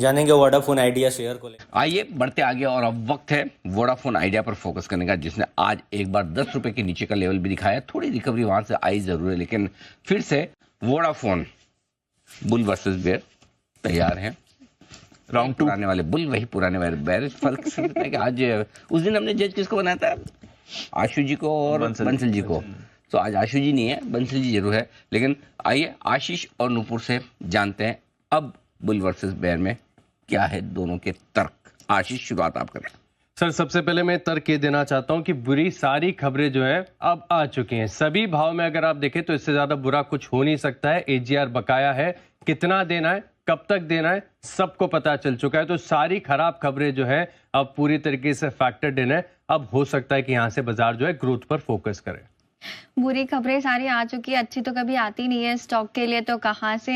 जानेंगे Vodafone idea share को लेकर। आइए बढ़ते आगे और अब वक्त है वोडाफोन आइडिया पर फोकस करने का, जिसने आज एक बार 10 रुपए के नीचे का लेवल भी दिखाया। थोड़ी रिकवरी वहां से आई जरूर है, लेकिन फिर से वोडाफोन बुल वर्सेस बेयर तैयार है। राउंड 2 पुराने वाले बुल, वही पुराने वाले बेयर। फर्क सिर्फ है कि आज उस दिन हमने जज किसको बनाया था, आशु जी को और बंसल जी को। तो आज आशु जी नहीं है, बंसल जी जरूर है। लेकिन आइए आशीष और नूपुर से जानते हैं अब बुल वर्सेस बेयर में क्या है दोनों के तर्क। आशीष, शुरुआत आप करें। सर, सबसे पहले मैं तर्क ये देना चाहता हूं कि बुरी सारी खबरें जो है अब आ चुकी हैं। सभी भाव में अगर आप देखें तो इससे ज्यादा बुरा कुछ हो नहीं सकता है। एजीआर बकाया है, कितना देना है, कब तक देना है, सबको पता चल चुका है। तो सारी खराब खबरें जो है अब पूरी तरीके से फैक्टर्ड इन है। अब हो सकता है कि यहाँ से बाजार जो है ग्रोथ पर फोकस करे। बुरी खबरें सारी आ चुकी है, अच्छी तो कभी आती नहीं है स्टॉक के लिए, तो कहाँ से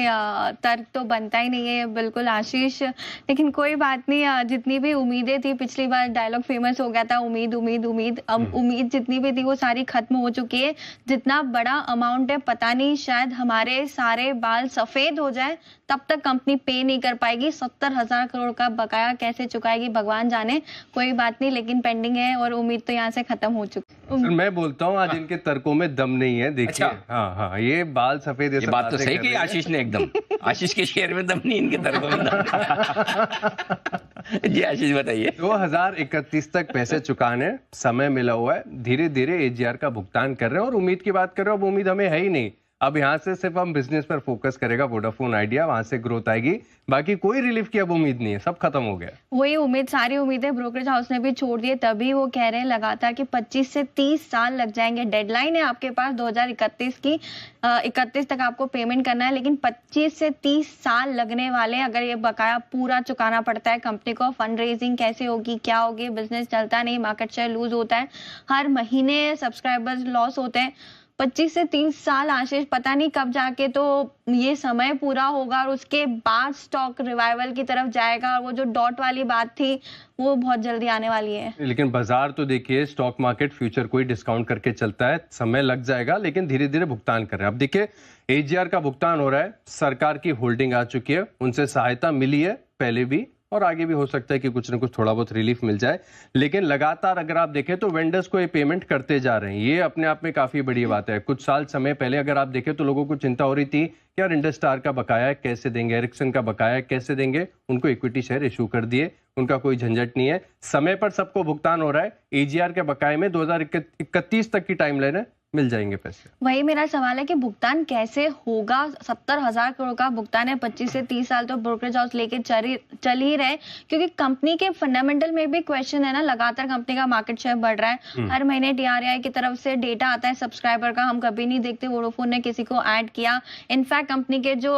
तर्क तो बनता ही नहीं है बिल्कुल आशीष। लेकिन कोई बात नहीं, जितनी भी उम्मीदें थी, पिछली बार डायलॉग फेमस हो गया था, उम्मीद उम्मीद उम्मीद। अब उम्मीद जितनी भी थी वो सारी खत्म हो चुकी है। जितना बड़ा अमाउंट है, पता नहीं, शायद हमारे सारे बाल सफेद हो जाए तब तक कंपनी पे नहीं कर पाएगी। 70,000 करोड़ का बकाया कैसे चुकाएगी भगवान जाने। कोई बात नहीं, लेकिन पेंडिंग है और उम्मीद तो यहाँ से खत्म हो चुकी है। सर, मैं बोलता हूँ आज इनके तर्कों में दम नहीं है। देखिए, अच्छा। हाँ, ये बाल सफेद, ये बात तो सही कही आशीष ने एकदम। आशीष के शेयर में दम नहीं, इनके तर्कों में दम। जी आशीष, बताइए। 2031 तक पैसे चुकाने समय मिला हुआ है। धीरे धीरे एजीआर का भुगतान कर रहे हैं और उम्मीद की बात कर रहे हो। अब उम्मीद हमें है ही नहीं। अब यहाँ से सिर्फ हम बिजनेस पर फोकस करेगा वोडाफोन आइडिया, वहां से ग्रोथ आएगी। बाकी कोई रिलीफ की अब उम्मीद नहीं है, सब खत्म हो गया। वही उम्मीद, सारी उम्मीदें ब्रोकरेज हाउस ने भी छोड़ दी है। तभी वो कह रहे हैं लगातार कि 25 से 30 साल लग जाएंगे। डेडलाइन है आपके पास 2031 की, 31 तक आपको पेमेंट करना है, लेकिन 25 से 30 साल लगने वाले हैं अगर ये बकाया पूरा चुकाना पड़ता है कंपनी को। फंड रेजिंग कैसे होगी, क्या होगी, बिजनेस चलता नहीं, मार्केट शेयर लूज होता है, हर महीने सब्सक्राइबर्स लॉस होते हैं। 25 से 30 साल आशीष, पता नहीं कब जाके तो ये समय पूरा होगा और उसके बाद स्टॉक रिवाइवल की तरफ जाएगा। और वो जो डॉट वाली बात थी वो बहुत जल्दी आने वाली है। लेकिन बाजार तो देखिए, स्टॉक मार्केट फ्यूचर कोई डिस्काउंट करके चलता है। समय लग जाएगा, लेकिन धीरे धीरे भुगतान कर रहे हैं। अब देखिए, एजीआर का भुगतान हो रहा है, सरकार की होल्डिंग आ चुकी है, उनसे सहायता मिली है पहले भी और आगे भी हो सकता है कि कुछ न कुछ थोड़ा बहुत रिलीफ मिल जाए। लेकिन लगातार अगर आप देखें तो वेंडर्स को ये पेमेंट करते जा रहे हैं। ये अपने आप में काफी बड़ी बात है। कुछ साल समय पहले अगर आप देखें तो लोगों को चिंता हो रही थी कि यार इंडस्टार का बकाया है कैसे देंगे, एरिक्सन का बकाया है कैसे देंगे। उनको इक्विटी शेयर इशू कर दिए, उनका कोई झंझट नहीं है। समय पर सबको भुगतान हो रहा है। एजीआर के बकाये में 2031 तक की टाइमलाइन है, मिल जाएंगे पैसे। वही मेरा सवाल है कि भुगतान कैसे होगा। 70,000 करोड़ का भुगतान है, 25 से 30 साल तो ब्रोकरेज हाउस लेके चल ही रहे, क्योंकि कंपनी के फंडामेंटल में भी क्वेश्चन है ना। लगातार कंपनी का मार्केट शेयर बढ़ रहा है, हर महीने टीआरआई की तरफ से डेटा आता है सब्सक्राइबर का, हम कभी नहीं देखते वोडाफोन ने किसी को ऐड किया। इनफैक्ट कंपनी के जो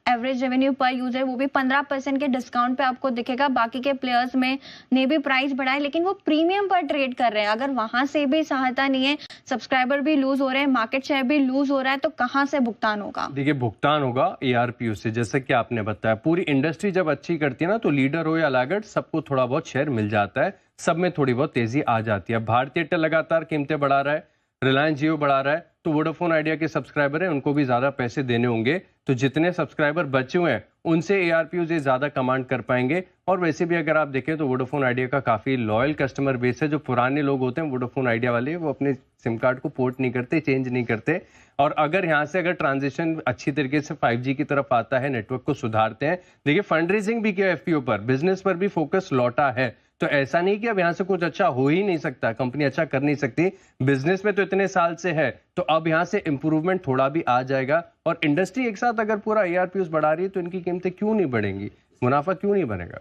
एवरेज रेवेन्यू पर यूजर वो भी 15% के डिस्काउंट पे आपको दिखेगा। बाकी के प्लेयर्स में ने भी प्राइस बढ़ाए, लेकिन वो प्रीमियम पर ट्रेड कर रहे हैं। अगर वहां से भी सहायता नहीं है, सब्सक्राइबर भी लूज हो रहे हैं, मार्केट शेयर भी लूज हो रहा है, तो कहां से भुगतान होगा? देखिए, भुगतान होगा एआरपीयू से, जैसे कि आपने बताया। पूरी इंडस्ट्री जब अच्छी करती है ना, तो लीडर हो या लागत, सबको थोड़ा बहुत शेयर मिल जाता है, सब में थोड़ी बहुत तेजी आ जाती है। भारतीय एयरटेल लगातार कीमतें बढ़ा रहा है, रिलायंस जियो बढ़ा रहा है, तो वोडाफोन आइडिया के सब्सक्राइबर हैं, उनको भी ज्यादा पैसे देने होंगे। तो जितने सब्सक्राइबर बचे हुए हैं उनसे एआरपीयू से ज्यादा कमांड कर पाएंगे। और वैसे भी अगर आप देखें तो वोडाफोन आइडिया का काफी लॉयल कस्टमर बेस है। जो पुराने लोग होते हैं वोडाफोन आइडिया वाले, वो अपने सिम कार्ड को पोर्ट नहीं करते, चेंज नहीं करते। और अगर यहाँ से अगर ट्रांजिशन अच्छी तरीके से 5G की तरफ आता है, नेटवर्क को सुधारते हैं। देखिए, फंड रेजिंग भी किया एफपीओ पर, बिजनेस पर भी फोकस लौटा है। तो ऐसा नहीं कि अब यहाँ से कुछ अच्छा हो ही नहीं सकता, कंपनी अच्छा कर नहीं सकती। बिजनेस में तो इतने साल से है, तो अब यहाँ से इंप्रूवमेंट थोड़ा भी आ जाएगा। और इंडस्ट्री एक साथ अगर पूरा एआरपीयूज बढ़ा रही है तो इनकी कीमतें क्यों नहीं बढ़ेंगी, मुनाफा क्यों नहीं बनेगा?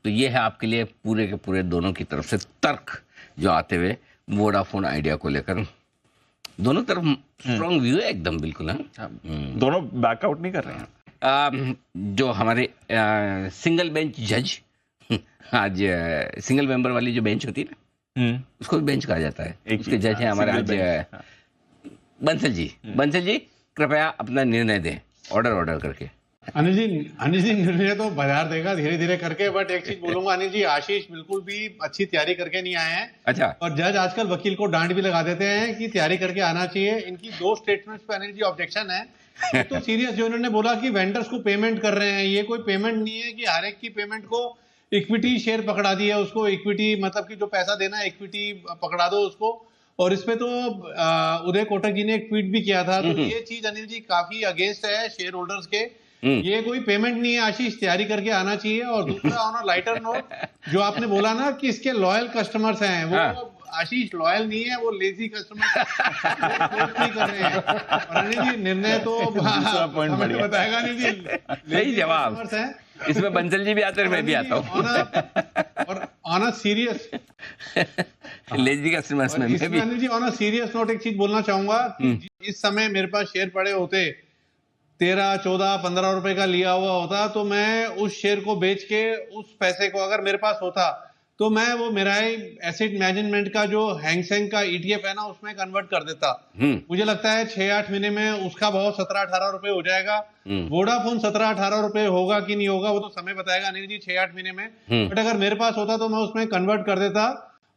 तो ये है आपके लिए पूरे के पूरे दोनों की तरफ से तर्क जो आते हुए वोडाफोन आइडिया को लेकर। दोनों तरफ स्ट्रॉन्ग व्यू है एकदम, बिल्कुल है। दोनों बैकआउट नहीं कर रहे हैं। जो हमारे सिंगल बेंच जज, आज सिंगल मेंबर वाली जो बेंच होती है ना, उसको भी बेंच कहा जाता है। उसके जज हैं हमारे आज बंसल जी। बंसल जी, कृपया अपना निर्णय दें ऑर्डर करके। अनिल जी निर्णय तो बाजार देगा धीरे धीरे करके, बट एक चीज बोलूंगा अनिल जी, आशीष बिल्कुल भी अच्छी तैयारी करके नहीं आए हैं। अच्छा। और जज आजकल वकील को डांट भी लगा देते हैं कि तैयारी करके आना चाहिए। इनकी 2 स्टेटमेंट्स पे अनिल जी ऑब्जेक्शन है। एक तो सीरियस जो उन्होंने बोला कि वेंडर्स को पेमेंट कर रहे हैं, ये कोई पेमेंट नहीं है कि हर एक की पेमेंट को इक्विटी शेयर पकड़ा दिया उसको, इक्विटी मतलब कि जो पैसा देना है इक्विटी पकड़ा दो उसको। और इसमें तो उदय कोटक जी ने एक ट्वीट भी किया था, तो ये चीज अनिल जी काफी अगेंस्ट है शेयर होल्डर्स के। ये कोई पेमेंट नहीं है, आशीष तैयारी करके आना चाहिए। और दूसरा ऑन अ लाइटर नोट, जो आपने बोला ना कि इसके लॉयल कस्टमर्स हैं, वो आशीष लॉयल नहीं है, वो लेजी कस्टमर नहीं कर रहे हैं। और अनिल जी निर्णय तो हमें बताएगा अनिल जी, सही जवाब। इसमें बंसल जी भी आते हैं, मैं भी आता हूँ। और on a serious lazy customers में भी। Anil ji on a serious note एक चीज बोलना चाहूंगा कि इस समय मेरे पास शेयर पड़े होते 13, 14, 15 रुपए का लिया हुआ होता, तो मैं उस शेयर को बेच के उस पैसे को अगर मेरे पास होता तो मैं वो मेरा एसेट मैनेजमेंट का जो हैंगसेंग का ETF है ना, उसमें कन्वर्ट कर देता। मुझे लगता है 6-8 महीने में उसका भाव 17-18 रुपए हो जाएगा। वोडाफोन 17-18 रुपए होगा कि नहीं होगा वो तो समय बताएगा अनिल जी 6-8 महीने में। बट अगर मेरे पास होता तो मैं उसमें कन्वर्ट कर देता।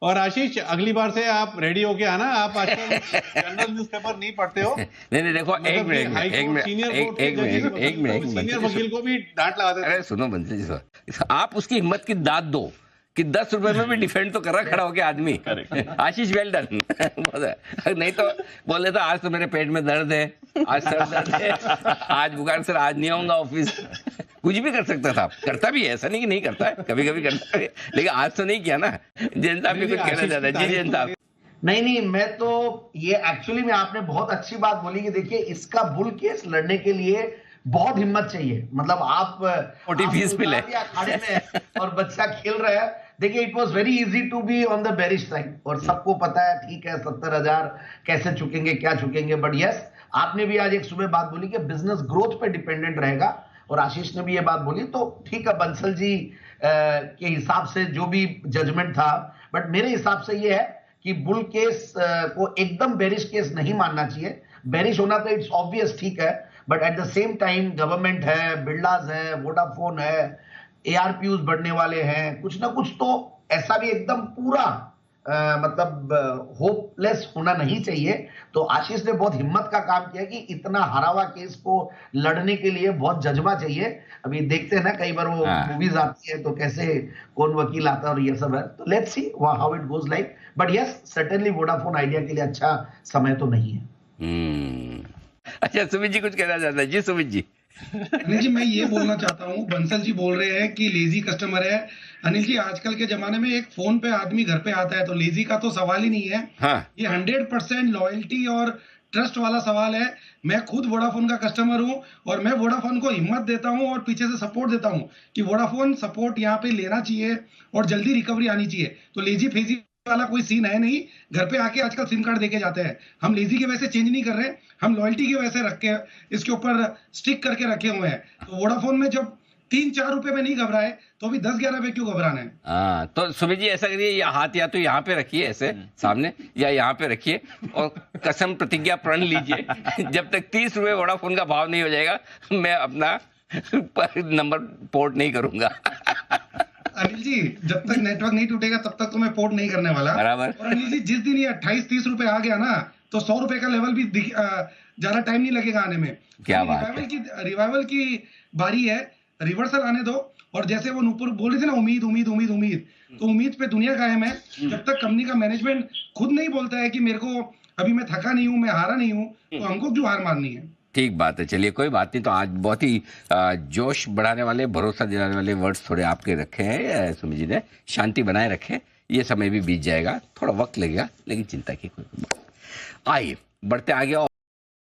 और आशीष अगली बार से आप रेडी होके आना, आप आजकल जनरल न्यूज़पेपर नहीं पढ़ते हो। नहीं देखो, एक मिनट सीनियर वकील को भी डांट लगा देते। अरे सुनो बंसल जी सर, आप उसकी हिम्मत की दाद दो कि 10 रुपए में भी डिफेंड तो कर रहा खड़ा होके आदमी। आशीष वेल डन। नहीं तो बोले तो आज तो मेरे पेट में दर्द है, आज सर दर्द है, आज बुखार सर, आज नहीं आऊंगा ऑफिस। कुछ भी कर सकता था, करता भी है, ऐसा नहीं कि नहीं करता है, कभी कभी करता है, लेकिन आज तो नहीं किया ना। जैन साहब भी कुछ कहना चाहता है। जी जैन साहब। नहीं, मैं तो ये एक्चुअली में आपने बहुत अच्छी बात बोली कि देखिए इसका बुल केस लड़ने के लिए बहुत हिम्मत चाहिए। मतलब आप फीस मिले अखाड़े में और बच्चा खेल रहा है। देखिए it was very easy to be on the bearish side, और सबको पता है ठीक है 70,000 कैसे चुकेंगे, क्या चुकेंगे। बट यस, आपने भी आज एक सुबह बात बोली कि बिजनेस ग्रोथ पे डिपेंडेंट रहेगा, और आशीष ने भी ये बात बोली, तो ठीक है बंसल जी के हिसाब से जो भी जजमेंट था। बट मेरे हिसाब से ये है कि बुल केस को एकदम बेरिश केस नहीं मानना चाहिए। बेरिश होना तो इट्स ऑब्वियस, ठीक है, but at the same time government है, बिरलाज है, वोडाफोन है, ARPUs बढ़ने वाले हैं, कुछ ना कुछ तो ऐसा भी एकदम पूरा मतलब होपलेस होना नहीं चाहिए। तो आशीष ने बहुत हिम्मत का काम किया कि इतना हरा हुआ केस को लड़ने के लिए बहुत जज्बा चाहिए। अभी देखते हैं ना, कई बार वो मूवीज आती है तो कैसे कौन वकील आता है और ये सब है, तो let's see how it goes like. But yes, certainly Vodafone idea के लिए अच्छा समय तो नहीं है। अच्छा सुमित जी कुछ कहना चाहता है। जी सुमित जी। अनिल जी मैं ये बोलना चाहता हूँ, बंसल जी बोल रहे हैं कि लेजी कस्टमर है। अनिल जी आजकल के जमाने में एक फोन पे आदमी घर पे आता है तो लेजी का तो सवाल ही नहीं है। हाँ। ये 100% लॉयल्टी और ट्रस्ट वाला सवाल है। मैं खुद वोडाफोन का कस्टमर हूँ और मैं वोडाफोन को हिम्मत देता हूँ और पीछे से सपोर्ट देता हूँ कि वोडाफोन सपोर्ट यहाँ पे लेना चाहिए और जल्दी रिकवरी आनी चाहिए। तो लेजी फेजी वाला कोई सीन है नहीं। घर पे आके आजकल सिम कार्ड देके जाते हैं। हम लेजी के वैसे चेंज नहीं कर रहे, हम लॉयल्टी के वैसे रख के इसके ऊपर स्टिक करके रखे हुए हैं। तो वोडाफोन में जब 3-4 रुपए में नहीं घबराए तो अभी 10-11 पे क्यों घबराना है। हाँ, तो सुमित जी ऐसा करिए, ये हाथ या तो यहाँ पे रखिए ऐसे सामने, या यहाँ पे रखिए और कसम प्रतिज्ञा प्रण लीजिए जब तक 30 रुपए वोडाफोन का भाव नहीं हो जाएगा मैं अपना नंबर पोर्ट नहीं करूंगा। अनिल जी जब तक नेटवर्क नहीं टूटेगा तब तक तो मैं पोर्ट नहीं करने वाला। बराबर। और अनिल जी जिस दिन ये 28-30 रुपए आ गया ना तो 100 रुपए का लेवल भी ज्यादा टाइम नहीं लगेगा आने में। क्या बात है। रिवाइवल की बारी है, रिवर्सल आने दो। और जैसे वो ऊपर बोल रहे थे ना, उम्मीद उम्मीद उम्मीद उम्मीद, तो उम्मीद पे दुनिया कायम है। जब तक कंपनी का मैनेजमेंट खुद नहीं बोलता है कि मेरे को अभी मैं थका नहीं हूं, मैं हारा नहीं हूं, तो हमको क्यों हार माननी है। ठीक बात है, चलिए कोई बात नहीं। तो आज बहुत ही जोश बढ़ाने वाले, भरोसा दिलाने वाले वर्ड्स थोड़े आपके रखे हैं सुमित जी ने। शांति बनाए रखे, ये समय भी बीत जाएगा, थोड़ा वक्त लगेगा, लेकिन चिंता की कोई बात। आइए बढ़ते आगे।